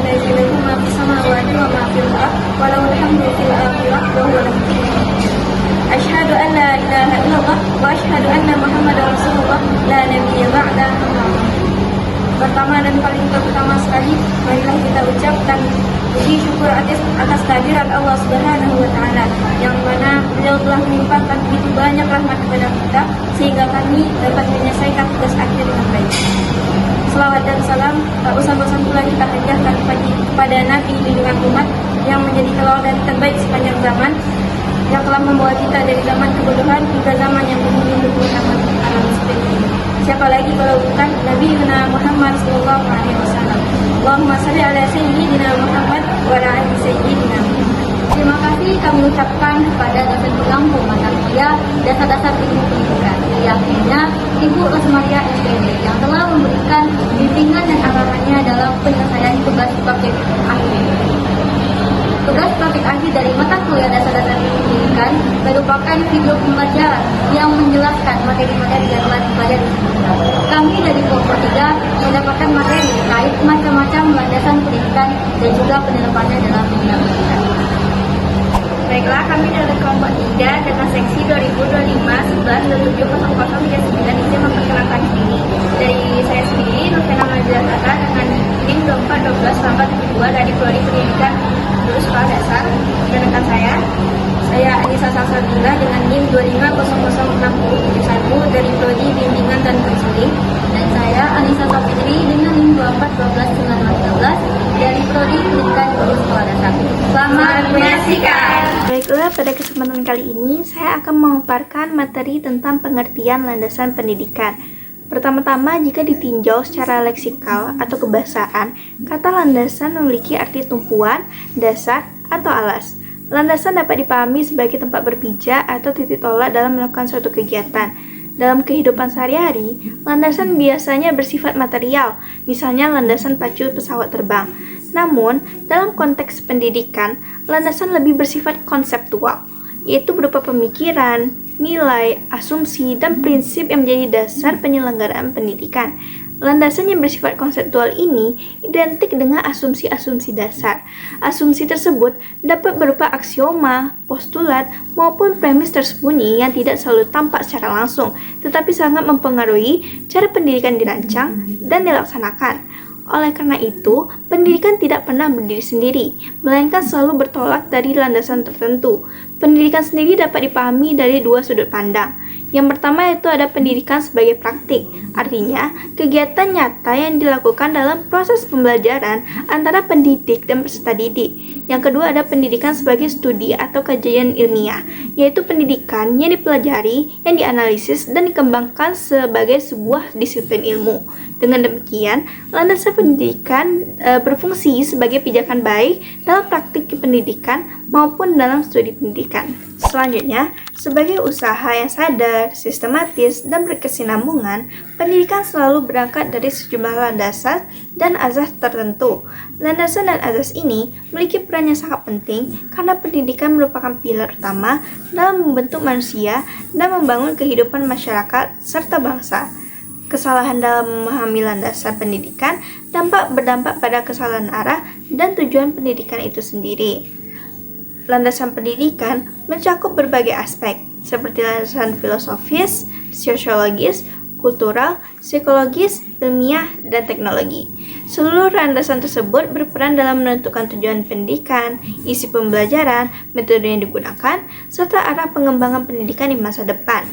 الذي له ما في السماوات وما في الأرض وله الحمد في الآخرة وهو الحكيم. أشهد أن لا إله إلا الله وأشهد أن محمدا رسول الله لا نبي بعده. Pertama dan paling terutama sekali, marilah kita ucapkan puji syukur atas kehadiran Allah Subhanahu wa Ta'ala, yang mana beliau telah melimpahkan begitu banyak rahmat kepada kita sehingga kami dapat menyelesaikan tugas akhir dengan baik. Selawat dan salam tak usah bosan pula kita hadiahkan kepada Nabi junjungan umat yang menjadi teladan terbaik sepanjang zaman, yang telah membawa kita dari zaman kebodohan hingga zaman yang menuju keutamaan alam seperti ini. Siapa lagi kalau bukan Nabi Muhammad sallallahu alaihi wasallam. Allahumma shalli ala sayyidina Muhammad wa ala ali sayyidina Muhammad. Terima kasih kami ucapkan kepada dosen pengampu mata kuliah dasar-dasar ilmu pendidikan, yakni Ibu Rosmaria SPD, yang telah memberikan bimbingan dan arahannya dalam penyelesaian tugas praktik akhir. Tugas praktik akhir dari mata kuliah dasar-dasar ilmu pendidikan merupakan video pembelajaran yang menjelaskan materi-materi yang telah dipelajari. Kami dari kelompok 3 mendapatkan materi terkait macam-macam landasan pendidikan dan juga penerapannya dalam dunia pendidikan. Baiklah, kami dari kelompok 3 dengan seksi 2025-11-270039 ini memperkenalkan diri. Dari saya sendiri, Novena Majalata dengan NIM 2412-72 dari Prodi Pendidikan Guru Sekolah Dasar. Dan rekan saya Anissa Salsabila dengan NIM 25006071 dari Prodi Bimbingan dan Konseling. Dan saya Anissa Sapitri dengan NIM 2412-1913 dari Prodi Pendidikan Guru Sekolah Dasar. Selamat menyaksikan. Baiklah, pada kesempatan kali ini saya akan memaparkan materi tentang pengertian landasan pendidikan. Pertama-tama, jika ditinjau secara leksikal atau kebahasaan, kata landasan memiliki arti tumpuan, dasar, atau alas. Landasan dapat dipahami sebagai tempat berpijak atau titik tolak dalam melakukan suatu kegiatan. Dalam kehidupan sehari-hari, landasan biasanya bersifat material, misalnya landasan pacu pesawat terbang. Namun, dalam konteks pendidikan, landasan lebih bersifat konseptual, yaitu berupa pemikiran, nilai, asumsi, dan prinsip yang menjadi dasar penyelenggaraan pendidikan. Landasan yang bersifat konseptual ini identik dengan asumsi-asumsi dasar. Asumsi tersebut dapat berupa aksioma, postulat, maupun premis tersembunyi yang tidak selalu tampak secara langsung, tetapi sangat mempengaruhi cara pendidikan dirancang dan dilaksanakan. Oleh karena itu, pendidikan tidak pernah berdiri sendiri, melainkan selalu bertolak dari landasan tertentu. Pendidikan sendiri dapat dipahami dari dua sudut pandang. Yang pertama itu ada pendidikan sebagai praktik, artinya kegiatan nyata yang dilakukan dalam proses pembelajaran antara pendidik dan peserta didik. Yang kedua ada pendidikan sebagai studi atau kajian ilmiah, yaitu pendidikan yang dipelajari, yang dianalisis, dan dikembangkan sebagai sebuah disiplin ilmu. Dengan demikian, landasan pendidikan berfungsi sebagai pijakan baik dalam praktik pendidikan maupun dalam studi pendidikan. Selanjutnya, sebagai usaha yang sadar, sistematis, dan berkesinambungan, pendidikan selalu berangkat dari sejumlah landasan dan azas tertentu. Landasan dan azas ini memiliki peran yang sangat penting karena pendidikan merupakan pilar utama dalam membentuk manusia dan membangun kehidupan masyarakat serta bangsa. Kesalahan dalam memahami landasan pendidikan berdampak pada kesalahan arah dan tujuan pendidikan itu sendiri. Landasan pendidikan mencakup berbagai aspek, seperti landasan filosofis, sosiologis, kultural, psikologis, ilmiah, dan teknologi. Seluruh landasan tersebut berperan dalam menentukan tujuan pendidikan, isi pembelajaran, metode yang digunakan, serta arah pengembangan pendidikan di masa depan.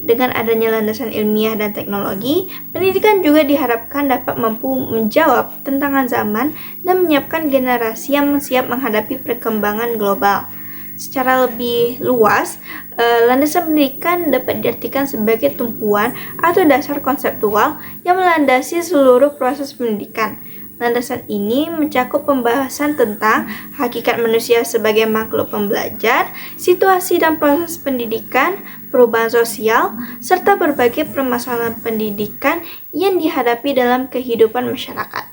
Dengan adanya landasan ilmiah dan teknologi, pendidikan juga diharapkan dapat mampu menjawab tantangan zaman dan menyiapkan generasi yang siap menghadapi perkembangan global. Secara lebih luas, landasan pendidikan dapat diartikan sebagai tumpuan atau dasar konseptual yang melandasi seluruh proses pendidikan. Landasan ini mencakup pembahasan tentang hakikat manusia sebagai makhluk pembelajar, situasi dan proses pendidikan, perubahan sosial, serta berbagai permasalahan pendidikan yang dihadapi dalam kehidupan masyarakat.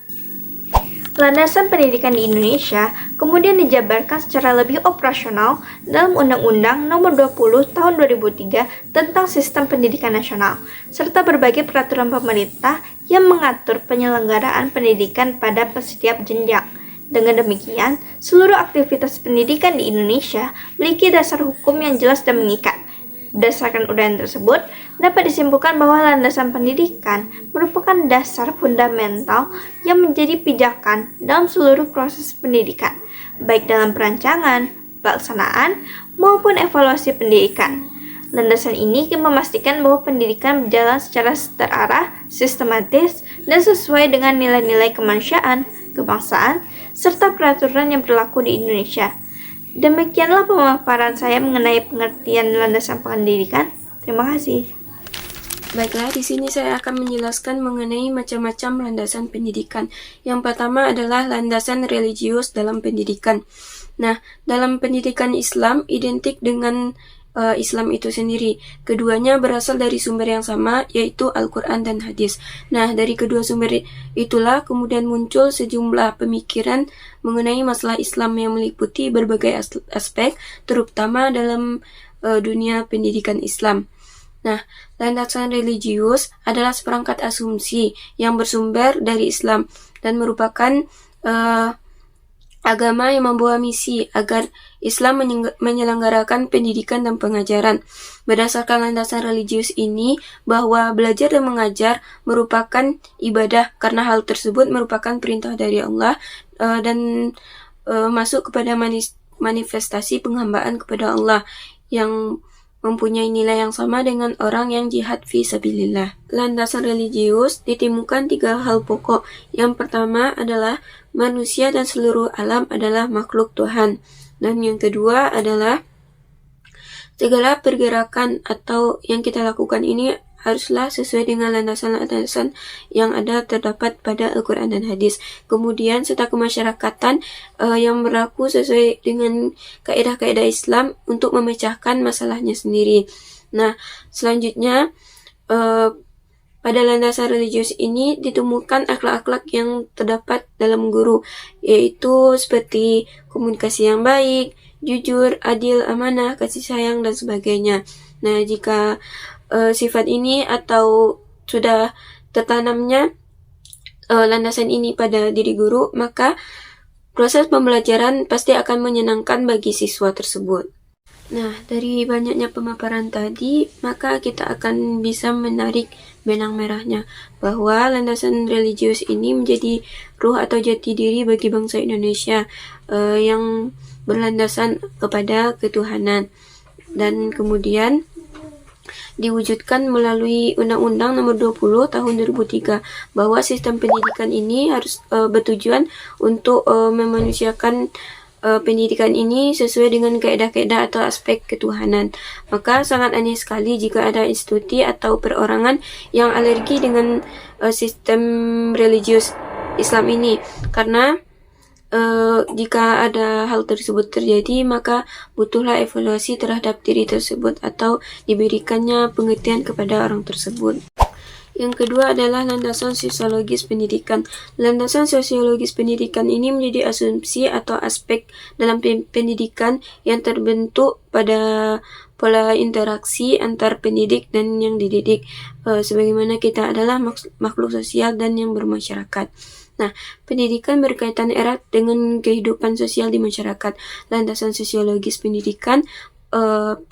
Landasan pendidikan di Indonesia kemudian dijabarkan secara lebih operasional dalam Undang-Undang Nomor 20 Tahun 2003 tentang Sistem Pendidikan Nasional, serta berbagai peraturan pemerintah yang mengatur penyelenggaraan pendidikan pada setiap jenjang. Dengan demikian, seluruh aktivitas pendidikan di Indonesia memiliki dasar hukum yang jelas dan mengikat. Berdasarkan uraian tersebut, dapat disimpulkan bahwa landasan pendidikan merupakan dasar fundamental yang menjadi pijakan dalam seluruh proses pendidikan, baik dalam perancangan, pelaksanaan, maupun evaluasi pendidikan. Landasan ini memastikan bahwa pendidikan berjalan secara terarah, sistematis, dan sesuai dengan nilai-nilai kemanusiaan, kebangsaan, serta peraturan yang berlaku di Indonesia. Demikianlah pemaparan saya mengenai pengertian landasan pendidikan. Terima kasih. Baiklah, di sini saya akan menjelaskan mengenai macam-macam landasan pendidikan. Yang pertama adalah landasan religius dalam pendidikan. Nah, dalam pendidikan Islam identik dengan Islam itu sendiri. Keduanya berasal dari sumber yang sama, yaitu Al-Quran dan Hadis. Nah, dari kedua sumber itulah kemudian muncul sejumlah pemikiran mengenai masalah Islam yang meliputi berbagai aspek, terutama dalam dunia pendidikan Islam. Nah, landasan religius adalah seperangkat asumsi yang bersumber dari Islam dan merupakan agama yang membawa misi agar Islam menyelenggarakan pendidikan dan pengajaran. Berdasarkan landasan religius ini, bahwa belajar dan mengajar merupakan ibadah karena hal tersebut merupakan perintah dari Allah dan masuk kepada manifestasi penghambaan kepada Allah yang mempunyai nilai yang sama dengan orang yang jihad fi sabilillah. Landasan religius ditemukan 3 hal pokok. Yang pertama adalah manusia dan seluruh alam adalah makhluk Tuhan. Dan yang kedua adalah segala pergerakan atau yang kita lakukan ini haruslah sesuai dengan landasan-landasan yang ada terdapat pada Al-Quran dan Hadis. Kemudian serta kemasyarakatan yang berlaku sesuai dengan kaedah-kaedah Islam untuk memecahkan masalahnya sendiri. Nah, selanjutnya pada landasan religius ini ditemukan akhlak-akhlak yang terdapat dalam guru, yaitu seperti komunikasi yang baik, jujur, adil, amanah, kasih sayang, dan sebagainya. Nah, jika sifat ini atau sudah tertanamnya landasan ini pada diri guru, maka proses pembelajaran pasti akan menyenangkan bagi siswa tersebut. Nah, dari banyaknya pemaparan tadi, maka kita akan bisa menarik benang merahnya bahwa landasan religius ini menjadi ruh atau jati diri bagi bangsa Indonesia yang berlandasan kepada ketuhanan, dan kemudian diwujudkan melalui Undang-Undang Nomor 20 Tahun 2003 bahwa sistem pendidikan ini harus bertujuan untuk memanusiakan pendidikan ini sesuai dengan kaedah-kaedah atau aspek ketuhanan. Maka sangat aneh sekali jika ada institusi atau perorangan yang alergi dengan sistem religius Islam ini, karena jika ada hal tersebut terjadi, maka butuhlah evaluasi terhadap diri tersebut atau diberikannya pengertian kepada orang tersebut. Yang kedua adalah landasan sosiologis pendidikan. Landasan sosiologis pendidikan ini menjadi asumsi atau aspek dalam pendidikan yang terbentuk pada pola interaksi antar pendidik dan yang dididik. Sebagaimana kita adalah makhluk sosial dan yang bermasyarakat. Nah, pendidikan berkaitan erat dengan kehidupan sosial di masyarakat. Landasan sosiologis pendidikan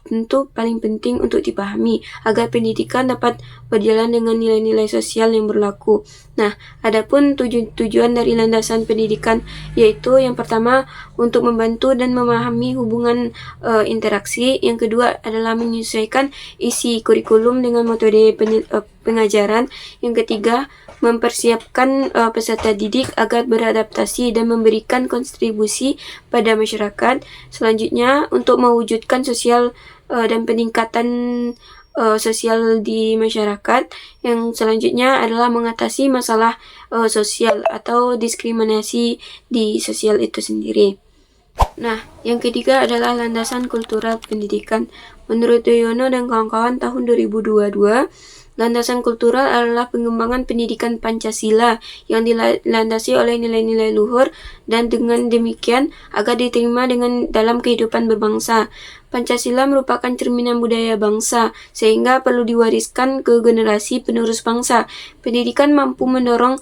tentu paling penting untuk dipahami agar pendidikan dapat berjalan dengan nilai-nilai sosial yang berlaku. Nah, adapun tujuan dari landasan pendidikan yaitu yang pertama untuk membantu dan memahami hubungan interaksi, yang kedua adalah menyesuaikan isi kurikulum dengan metode pengajaran, yang ketiga mempersiapkan peserta didik agar beradaptasi dan memberikan kontribusi pada masyarakat. Selanjutnya, untuk mewujudkan sosial dan peningkatan sosial di masyarakat. Yang selanjutnya adalah mengatasi masalah sosial atau diskriminasi di sosial itu sendiri. Nah, yang ketiga adalah landasan kultural pendidikan. Menurut Yono dan kawan-kawan tahun 2022, Landasan kultural adalah pengembangan pendidikan Pancasila yang dilandasi oleh nilai-nilai luhur dan dengan demikian agar diterima dalam kehidupan berbangsa. Pancasila merupakan cerminan budaya bangsa, sehingga perlu diwariskan ke generasi penerus bangsa. Pendidikan mampu mendorong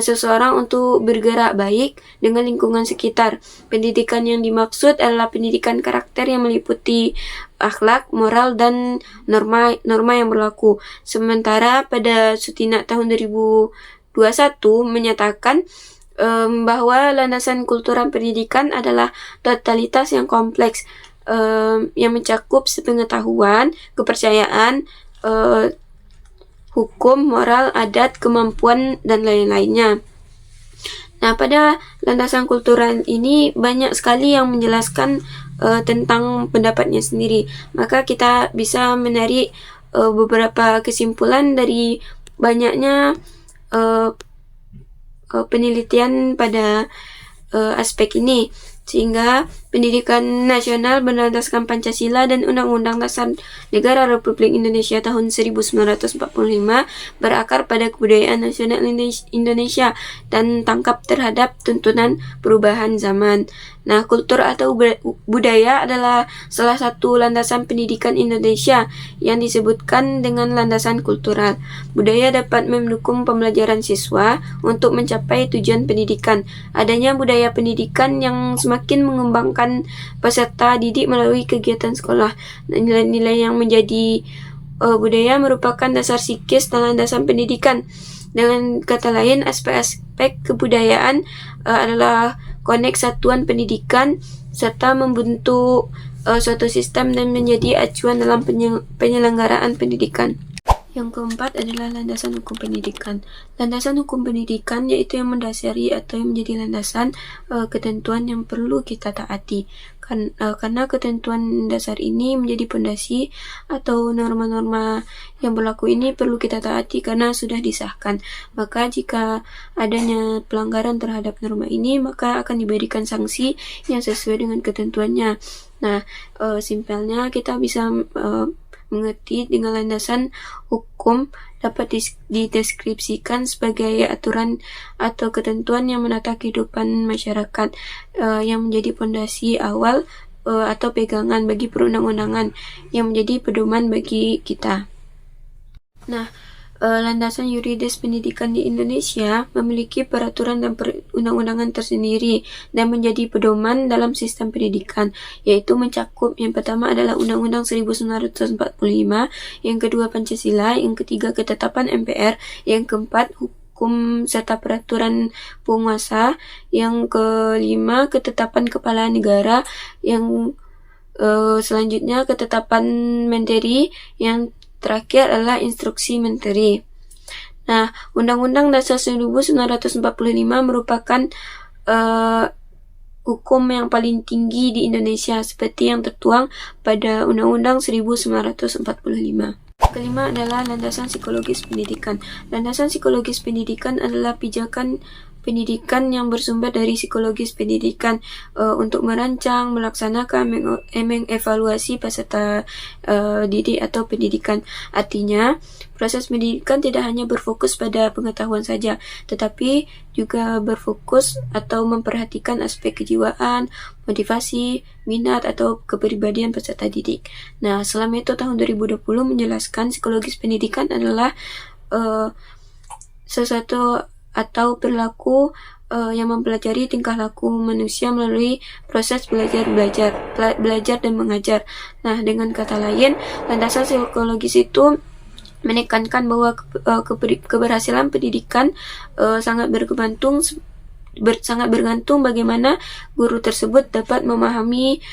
seseorang untuk bergerak baik dengan lingkungan sekitar. Pendidikan yang dimaksud adalah pendidikan karakter yang meliputi akhlak, moral, dan norma yang berlaku. Sementara pada Sutina tahun 2021 menyatakan bahwa landasan kultural pendidikan adalah totalitas yang kompleks yang mencakup sepengetahuan, kepercayaan, hukum, moral, adat, kemampuan, dan lain-lainnya. Nah, pada landasan kultural ini banyak sekali yang menjelaskan tentang pendapatnya sendiri. Maka kita bisa menarik beberapa kesimpulan dari banyaknya penelitian pada aspek ini. Sehingga pendidikan nasional berlandaskan Pancasila dan Undang-Undang Dasar Negara Republik Indonesia tahun 1945 berakar pada kebudayaan nasional Indonesia dan tangkap terhadap tuntunan perubahan zaman. Nah, kultur atau budaya adalah salah satu landasan pendidikan Indonesia yang disebutkan dengan landasan kultural. Budaya dapat mendukung pembelajaran siswa untuk mencapai tujuan pendidikan. Adanya budaya pendidikan yang semakin mengembangkan peserta didik melalui kegiatan sekolah. Nilai-nilai yang menjadi budaya merupakan dasar psikis dan landasan pendidikan. Dengan kata lain, aspek-aspek kebudayaan adalah koneks satuan pendidikan serta membentuk suatu sistem dan menjadi acuan dalam penyelenggaraan pendidikan. Yang keempat adalah landasan hukum pendidikan. Landasan hukum pendidikan yaitu yang mendasari atau yang menjadi landasan ketentuan yang perlu kita taati. Karena ketentuan dasar ini menjadi pondasi atau norma-norma yang berlaku ini perlu kita taati karena sudah disahkan. Maka jika adanya pelanggaran terhadap norma ini, maka akan diberikan sanksi yang sesuai dengan ketentuannya. Nah, simpelnya kita bisa mengerti dengan landasan hukum dapat dideskripsikan sebagai aturan atau ketentuan yang menata kehidupan masyarakat yang menjadi pondasi awal atau pegangan bagi perundang-undangan yang menjadi pedoman bagi kita. Nah, landasan yuridis pendidikan di Indonesia memiliki peraturan dan perundang-undangan tersendiri dan menjadi pedoman dalam sistem pendidikan, yaitu mencakup yang pertama adalah Undang-Undang 1945, yang kedua Pancasila, yang ketiga ketetapan MPR, yang keempat hukum serta peraturan penguasa, yang kelima ketetapan kepala negara, yang selanjutnya ketetapan menteri, yang terakhir adalah instruksi menteri. Nah, Undang-Undang Dasar 1945 merupakan hukum yang paling tinggi di Indonesia seperti yang tertuang pada Undang-Undang 1945. Kelima adalah landasan psikologis pendidikan. Landasan psikologis pendidikan adalah pijakan pendidikan yang bersumber dari psikologis pendidikan untuk merancang, melaksanakan, mengevaluasi peserta didik atau pendidikan. Artinya, proses pendidikan tidak hanya berfokus pada pengetahuan saja, tetapi juga berfokus atau memperhatikan aspek kejiwaan, motivasi, minat, atau kepribadian peserta didik. Nah, selama itu tahun 2020 menjelaskan psikologis pendidikan adalah sesuatu atau perilaku yang mempelajari tingkah laku manusia melalui proses belajar dan mengajar. Nah, dengan kata lain, landasan psikologis itu menekankan bahwa keberhasilan pendidikan sangat bergantung bagaimana guru tersebut dapat memahami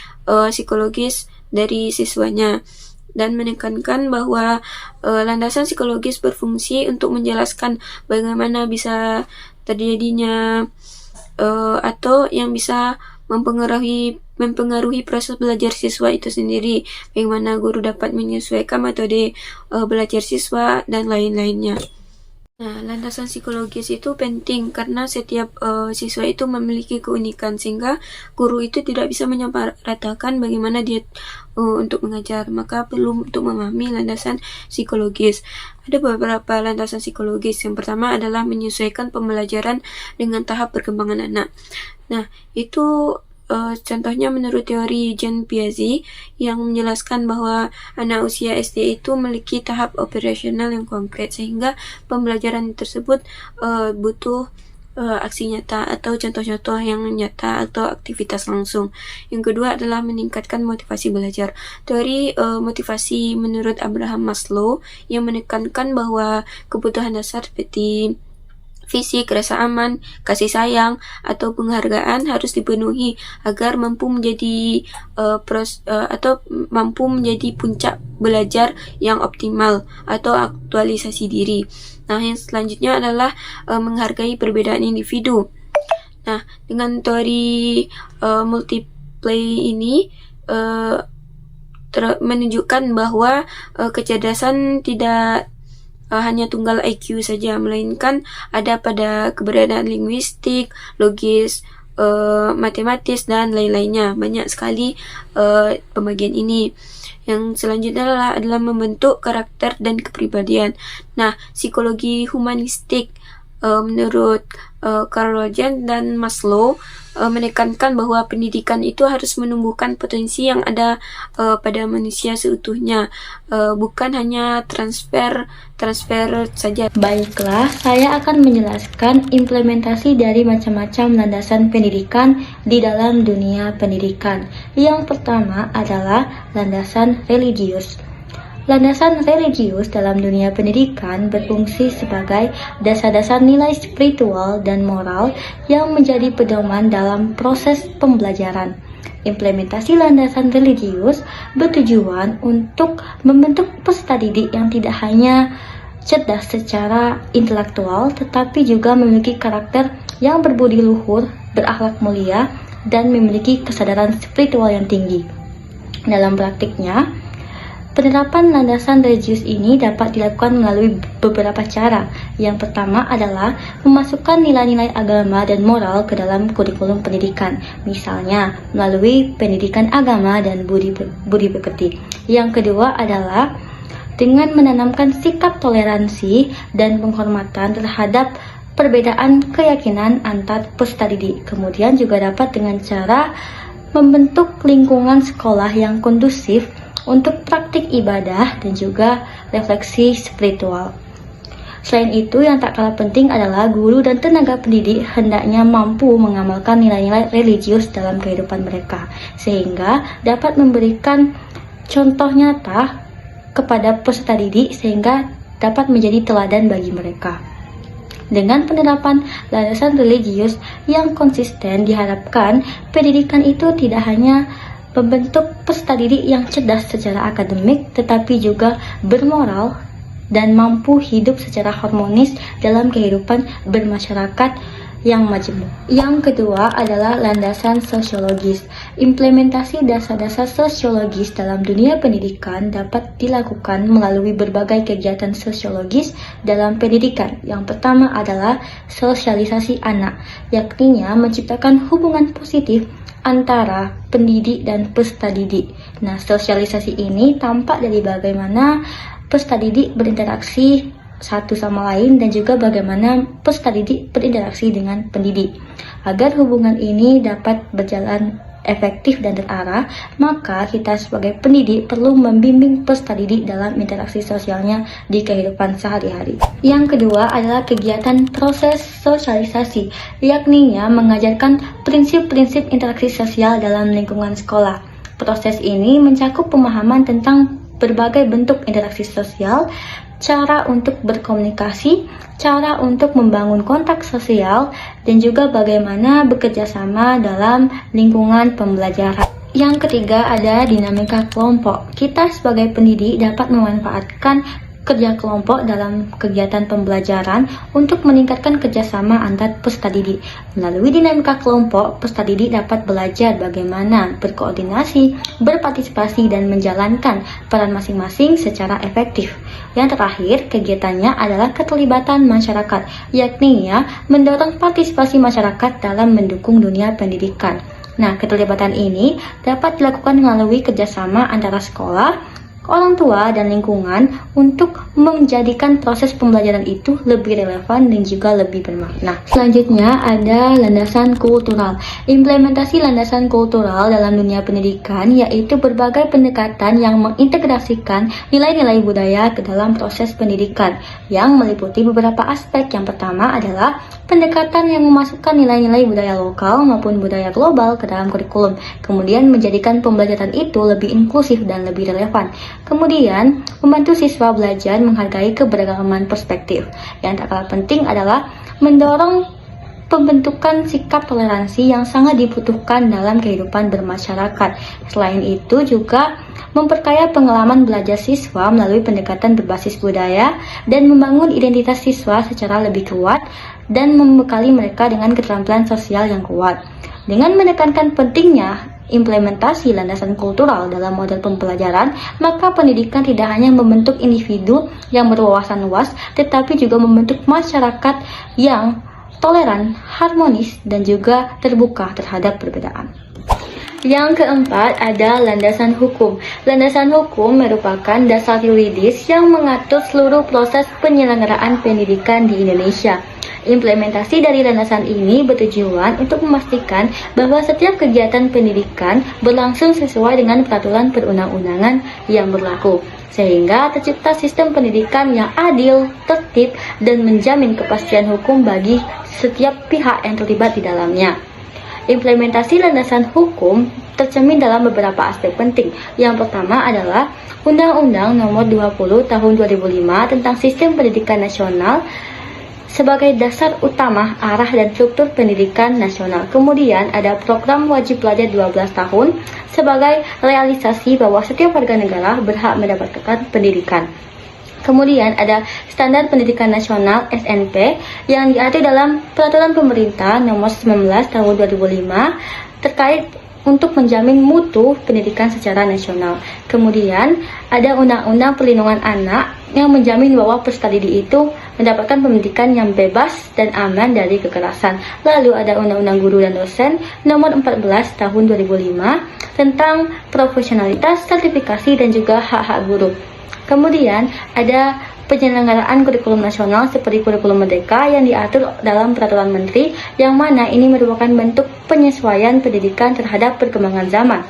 psikologis dari siswanya, dan menekankan bahwa landasan psikologis berfungsi untuk menjelaskan bagaimana bisa terjadinya atau yang bisa mempengaruhi proses belajar siswa itu sendiri, bagaimana guru dapat menyesuaikan metode belajar siswa dan lain-lainnya. Nah, landasan psikologis itu penting karena setiap siswa itu memiliki keunikan sehingga guru itu tidak bisa menyamaratakan bagaimana dia untuk mengajar. Maka perlu untuk memahami landasan psikologis. Ada beberapa landasan psikologis. Yang pertama adalah menyesuaikan pembelajaran dengan tahap perkembangan anak. Nah, itu contohnya menurut teori Jean Piaget yang menjelaskan bahwa anak usia SD itu memiliki tahap operasional yang konkret sehingga pembelajaran tersebut butuh aksi nyata atau contoh-contoh yang nyata atau aktivitas langsung. Yang kedua adalah meningkatkan motivasi belajar. Teori motivasi menurut Abraham Maslow yang menekankan bahwa kebutuhan dasar seperti fisik, rasa aman, kasih sayang, atau penghargaan harus dipenuhi agar mampu menjadi mampu menjadi puncak belajar yang optimal atau aktualisasi diri. Nah, yang selanjutnya adalah menghargai perbedaan individu. Nah, dengan teori multiplay ini menunjukkan bahwa kecerdasan tidak hanya tunggal IQ saja, melainkan ada pada keberadaan linguistik, logis, matematis, dan lain-lainnya. Banyak sekali pembagian ini. Yang selanjutnya adalah membentuk karakter dan kepribadian. Nah, psikologi humanistik menurut Carl Rogers dan Maslow menekankan bahwa pendidikan itu harus menumbuhkan potensi yang ada pada manusia seutuhnya, bukan hanya transfer saja. Baiklah, saya akan menjelaskan implementasi dari macam-macam landasan pendidikan di dalam dunia pendidikan. Yang pertama adalah landasan religius. Landasan religius dalam dunia pendidikan berfungsi sebagai dasar-dasar nilai spiritual dan moral yang menjadi pedoman dalam proses pembelajaran. Implementasi landasan religius bertujuan untuk membentuk peserta didik yang tidak hanya cerdas secara intelektual, tetapi juga memiliki karakter yang berbudi luhur, berakhlak mulia, dan memiliki kesadaran spiritual yang tinggi. Dalam praktiknya, penerapan landasan religius ini dapat dilakukan melalui beberapa cara. Yang pertama adalah memasukkan nilai-nilai agama dan moral ke dalam kurikulum pendidikan, misalnya melalui pendidikan agama dan budi pekerti. Yang kedua adalah dengan menanamkan sikap toleransi dan penghormatan terhadap perbedaan keyakinan antar peserta didik. Kemudian juga dapat dengan cara membentuk lingkungan sekolah yang kondusif untuk praktik ibadah dan juga refleksi spiritual. Selain itu, yang tak kalah penting adalah guru dan tenaga pendidik hendaknya mampu mengamalkan nilai-nilai religius dalam kehidupan mereka, sehingga dapat memberikan contoh nyata kepada peserta didik sehingga dapat menjadi teladan bagi mereka. Dengan penerapan landasan religius yang konsisten, diharapkan pendidikan itu tidak hanya membentuk peserta didik yang cerdas secara akademik, tetapi juga bermoral dan mampu hidup secara harmonis dalam kehidupan bermasyarakat yang majemuk. Yang kedua adalah landasan sosiologis. Implementasi dasar-dasar sosiologis dalam dunia pendidikan dapat dilakukan melalui berbagai kegiatan sosiologis dalam pendidikan. Yang pertama adalah sosialisasi anak, yakninya menciptakan hubungan positif antara pendidik dan peserta didik. Nah, sosialisasi ini tampak dari bagaimana peserta didik berinteraksi satu sama lain dan juga bagaimana peserta didik berinteraksi dengan pendidik. Agar hubungan ini dapat berjalan efektif dan terarah, maka kita sebagai pendidik perlu membimbing peserta didik dalam interaksi sosialnya di kehidupan sehari-hari. Yang kedua adalah kegiatan proses sosialisasi, yakninya mengajarkan prinsip-prinsip interaksi sosial dalam lingkungan sekolah. Proses ini mencakup pemahaman tentang berbagai bentuk interaksi sosial, cara untuk berkomunikasi, cara untuk membangun kontak sosial, dan juga bagaimana bekerja sama dalam lingkungan pembelajaran. Yang ketiga ada dinamika kelompok. Kita sebagai pendidik dapat memanfaatkan kerja kelompok dalam kegiatan pembelajaran untuk meningkatkan kerjasama antar peserta didik. Melalui dinamika kelompok, peserta didik dapat belajar bagaimana berkoordinasi, berpartisipasi, dan menjalankan peran masing-masing secara efektif. Yang terakhir, kegiatannya adalah keterlibatan masyarakat, yakni mendorong partisipasi masyarakat dalam mendukung dunia pendidikan. Nah, keterlibatan ini dapat dilakukan melalui kerjasama antara sekolah, orang tua, dan lingkungan untuk menjadikan proses pembelajaran itu lebih relevan dan juga lebih bermakna. Selanjutnya ada landasan kultural. Implementasi landasan kultural dalam dunia pendidikan yaitu berbagai pendekatan yang mengintegrasikan nilai-nilai budaya ke dalam proses pendidikan yang meliputi beberapa aspek. Yang pertama adalah pendekatan yang memasukkan nilai-nilai budaya lokal maupun budaya global ke dalam kurikulum, kemudian menjadikan pembelajaran itu lebih inklusif dan lebih relevan. Kemudian, membantu siswa belajar menghargai keberagaman perspektif. Yang tak kalah penting adalah mendorong pembentukan sikap toleransi yang sangat dibutuhkan dalam kehidupan bermasyarakat. Selain itu juga memperkaya pengalaman belajar siswa melalui pendekatan berbasis budaya dan membangun identitas siswa secara lebih kuat dan membekali mereka dengan keterampilan sosial yang kuat. Dengan menekankan pentingnya implementasi landasan kultural dalam model pembelajaran, maka pendidikan tidak hanya membentuk individu yang berwawasan luas, tetapi juga membentuk masyarakat yang toleran, harmonis, dan juga terbuka terhadap perbedaan. Yang keempat ada landasan hukum. Landasan hukum merupakan dasar yuridis yang mengatur seluruh proses penyelenggaraan pendidikan di Indonesia. Implementasi dari landasan ini bertujuan untuk memastikan bahwa setiap kegiatan pendidikan berlangsung sesuai dengan peraturan perundang-undangan yang berlaku, sehingga tercipta sistem pendidikan yang adil, tertib, dan menjamin kepastian hukum bagi setiap pihak yang terlibat di dalamnya. Implementasi landasan hukum tercermin dalam beberapa aspek penting. Yang pertama adalah Undang-Undang Nomor 20 Tahun 2005 tentang Sistem Pendidikan Nasional sebagai dasar utama arah dan struktur pendidikan nasional. Kemudian ada program wajib belajar 12 tahun sebagai realisasi bahwa setiap warga negara berhak mendapatkan pendidikan. Kemudian ada Standar Pendidikan Nasional (SNP) yang diatur dalam Peraturan Pemerintah Nomor 19 Tahun 2005 terkait untuk menjamin mutu pendidikan secara nasional. Kemudian ada Undang-Undang Perlindungan Anak yang menjamin bahwa peserta didik itu mendapatkan pendidikan yang bebas dan aman dari kekerasan. Lalu ada Undang-Undang Guru dan Dosen Nomor 14 Tahun 2005 tentang profesionalitas, sertifikasi, dan juga hak-hak guru. Kemudian ada penyelenggaraan kurikulum nasional seperti kurikulum merdeka yang diatur dalam peraturan menteri, yang mana ini merupakan bentuk penyesuaian pendidikan terhadap perkembangan zaman.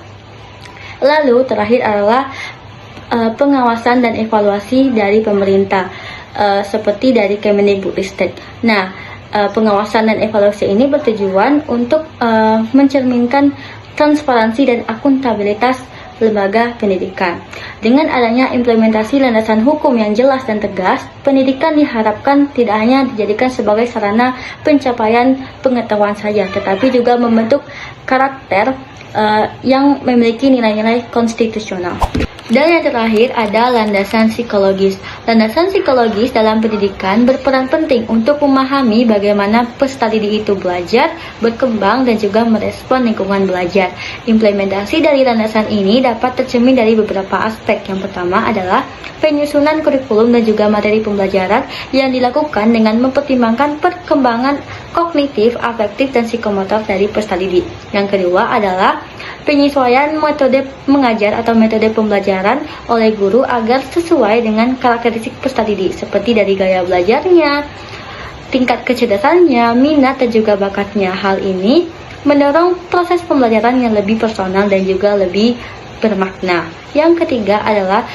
Lalu terakhir adalah pengawasan dan evaluasi dari pemerintah, seperti dari Kemendikbudristek. Nah, pengawasan dan evaluasi ini bertujuan untuk mencerminkan transparansi dan akuntabilitas lembaga pendidikan. Dengan adanya implementasi landasan hukum yang jelas dan tegas, pendidikan diharapkan tidak hanya dijadikan sebagai sarana pencapaian pengetahuan saja, tetapi juga membentuk karakter yang memiliki nilai-nilai konstitusional. Dan yang terakhir ada landasan psikologis. Landasan psikologis dalam pendidikan berperan penting untuk memahami bagaimana peserta didik itu belajar, berkembang, dan juga merespon lingkungan belajar. Implementasi dari landasan ini dapat tercermin dari beberapa aspek. Yang pertama adalah penyusunan kurikulum dan juga materi pembelajaran yang dilakukan dengan mempertimbangkan perkembangan kognitif, afektif, dan psikomotor dari peserta didik. Yang kedua adalah penyesuaian metode mengajar atau metode pembelajaran oleh guru agar sesuai dengan karakteristik peserta didik, seperti dari gaya belajarnya, tingkat kecerdasannya, minat, dan juga bakatnya. Hal ini mendorong proses pembelajaran yang lebih personal dan juga lebih bermakna. Yang ketiga adalah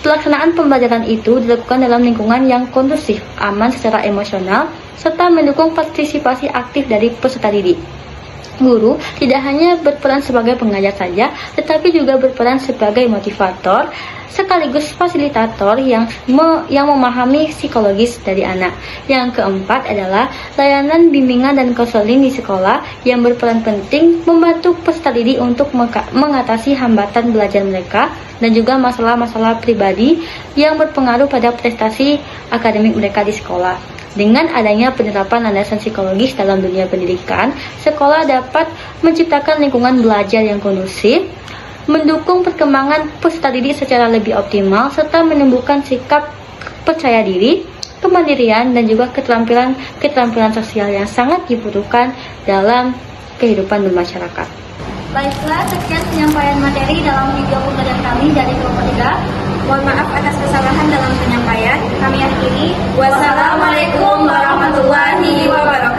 pelaksanaan pembelajaran itu dilakukan dalam lingkungan yang kondusif, aman secara emosional, serta mendukung partisipasi aktif dari peserta didik. Guru tidak hanya berperan sebagai pengajar saja, tetapi juga berperan sebagai motivator sekaligus fasilitator yang memahami psikologis dari anak. Yang keempat adalah layanan bimbingan dan konseling di sekolah yang berperan penting membantu peserta didik untuk mengatasi hambatan belajar mereka dan juga masalah-masalah pribadi yang berpengaruh pada prestasi akademik mereka di sekolah. Dengan adanya penerapan landasan psikologis dalam dunia pendidikan, sekolah dapat menciptakan lingkungan belajar yang kondusif, mendukung perkembangan peserta didik secara lebih optimal, serta menumbuhkan sikap percaya diri, kemandirian, dan juga keterampilan sosial yang sangat dibutuhkan dalam kehidupan bermasyarakat. Baiklah, sekian penyampaian materi dalam video pembelajaran kami dari kelompok 3. Mohon maaf atas kesalahan dalam penyampaian. Kami akhiri. Wassalamualaikum warahmatullahi wabarakatuh.